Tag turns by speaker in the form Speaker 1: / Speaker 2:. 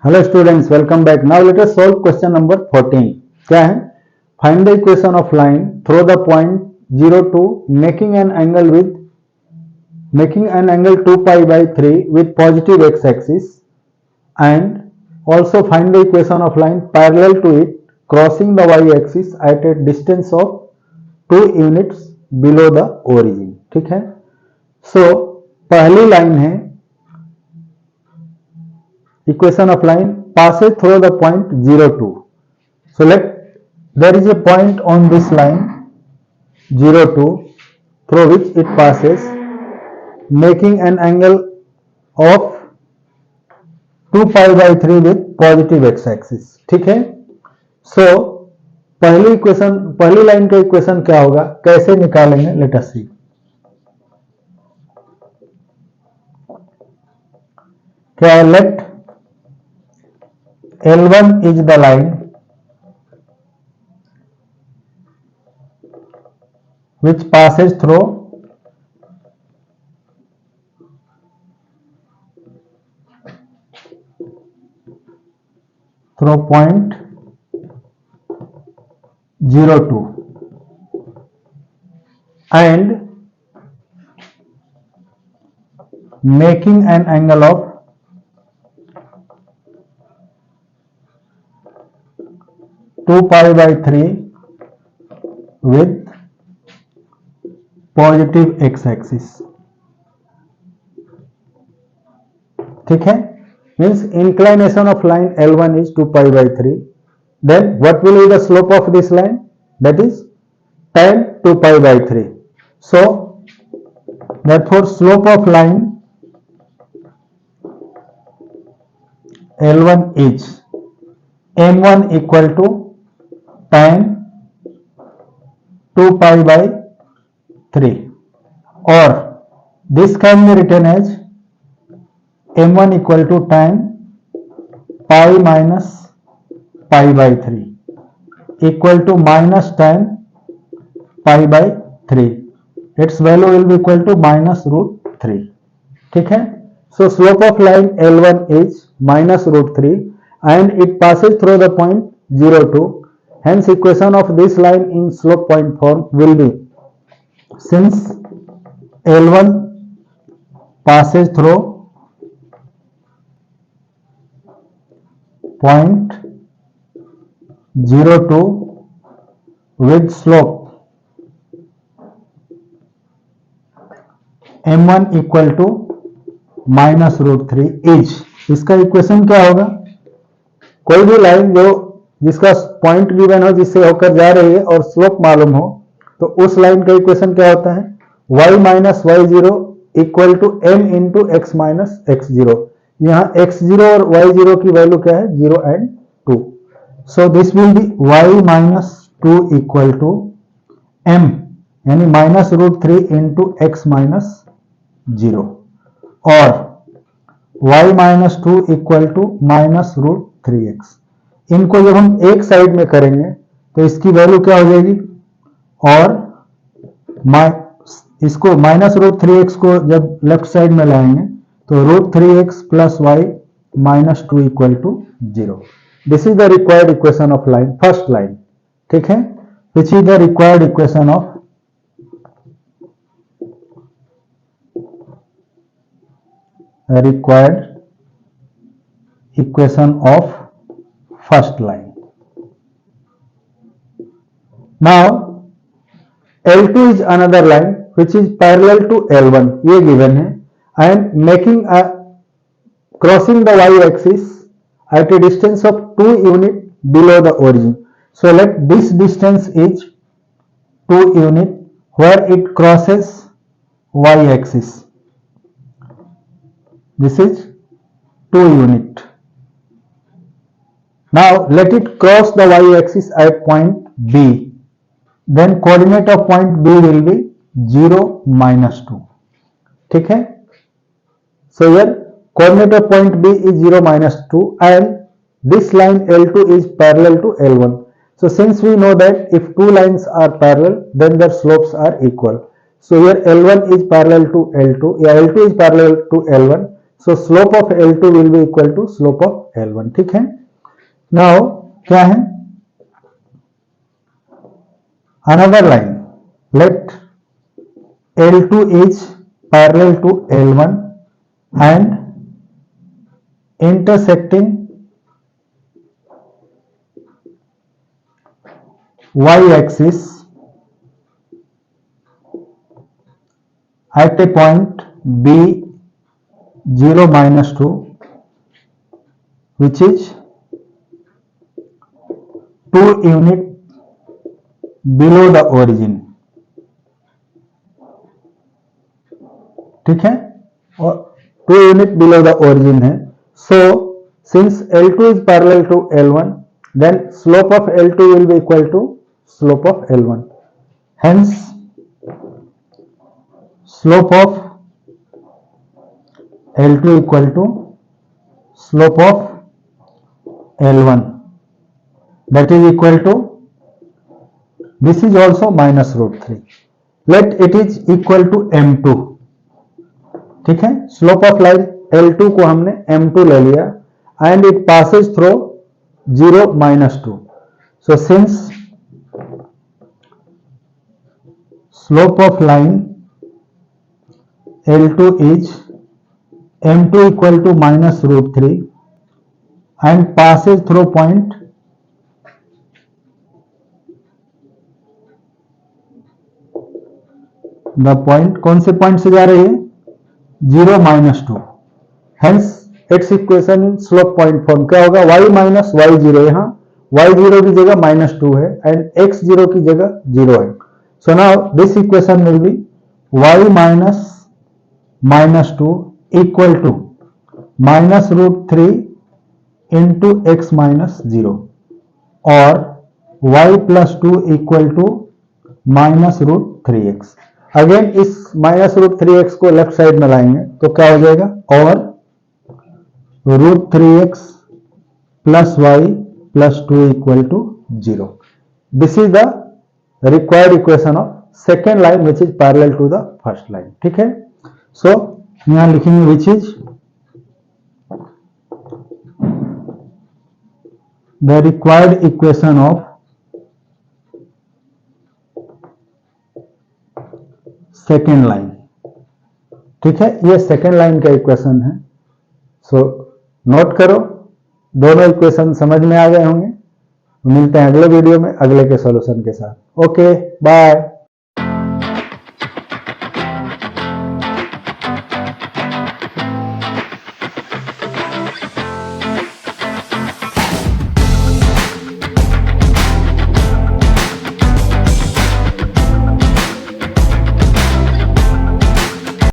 Speaker 1: Hello students, welcome back. Now let us solve question number 14। क्या है? Find the equation of line throw the point 0 2 making an angle 2 pi by 3 with positive x axis, and also find the equation of line parallel to it crossing the y axis at a distance of 2 units below the origin। ठीक है। सो पहली line है equation of line passes through the point 0 2. So there is a point on this line 0 2 through which it passes, making an angle of 2 pi by 3 with positive x axis। ठीक है। सो पहली line का equation क्या होगा, कैसे निकालेंगे, let us सी। क्या है? Let L1 is the line which passes through point 0 2 and making an angle of 2 pi by 3 with positive x axis। ठीक है। means inclination of line L1 is 2 pi by 3, then what will be the slope of this line? That is tan 2 pi by 3। so therefore slope of line L1 is m1 equal to tan 2 pi by 3, or this can be written as m1 equal to tan pi minus pi by 3 equal to minus tan pi by 3। its value will be equal to minus root 3। ठीक है। so slope of line L1 is minus root 3 and it passes through the point 0 2। hence equation of this line in slope point form will be, since L1 passes through point 0 2 with slope m1 equal to minus root 3 is, इसका equation क्या होगा? कोई भी line जिसका point given हो, जिससे होकर जा रही है और स्लोप मालूम हो, तो उस लाइन का इक्वेशन क्या होता है? y minus y zero equal to m into x minus x zero. यहाँ x0 और y0 की वैल्यू क्या है? 0 and 2। So this will be y minus 2 equal to m यानी minus root 3 into x minus 0, और y minus 2 equal to minus root 3x। इनको जब हम एक साइड में करेंगे तो इसकी वैल्यू क्या हो जाएगी? और इसको माइनस रूट 3x को जब लेफ्ट साइड में लाएंगे तो root 3x plus y minus 2 equal to 0। This is the required equation of line, first line. ठीक है। Which is the required equation of first line। now L2 is another line which is parallel to L1, ये given है, and crossing the y axis at a distance of 2 unit below the origin। so let this distance is 2 unit where it crosses y axis, this is 2 unit। now let it cross the y axis at point B, then coordinate of point B will be 0 minus 2। ठीक है। so here coordinate of point B is 0 minus 2 and this line L2 is parallel to L1। so since we know that if two lines are parallel then their slopes are equal, so here L1 is parallel to L2, L2 is parallel to L1, so slope of L2 will be equal to slope of L1, ठीक है। Now क्या है, another line, let L2 is parallel to L1 and intersecting y-axis at a point B 0 minus 2, which is 2 unit below the origin, ठीक है, और 2 unit below the origin है। So since L2 is parallel to L1, then slope of L2 will be equal to slope of L1, hence slope of L2 equal to slope of L1, that is equal to, this is also minus root 3, let it is equal to M2, ठीक है। Slope of line L2 को हमने M2 ले लिया and it passes through 0 minus 2, so since slope of line L2 is M2 equal to minus root 3 and passes through point the point, कौन से point से जा रही है, 0 minus 2, hence it's equation in slope point form क्या होगा, y minus y0, यहाँ y0 की जगह -2 है एंड x0 की जगह 0 है। So now this equation will be y minus -2 equal to -√3 into x minus 0 और y plus 2 equal to -√3x। Again इस -√3x को लेफ्ट साइड में लाएंगे तो क्या हो जाएगा, और √3x plus y plus 2 equal to 0। This is the required equation of second line which is parallel to the first line, ठीक है। सो यहां लिखेंगे which is the required equation of second line, ठीक है, ये सेकेंड लाइन का equation है। So note करो, दोनों इक्वेशन समझ में आ गए होंगे। मिलते हैं अगले वीडियो में अगले के सॉल्यूशन के साथ। Okay bye.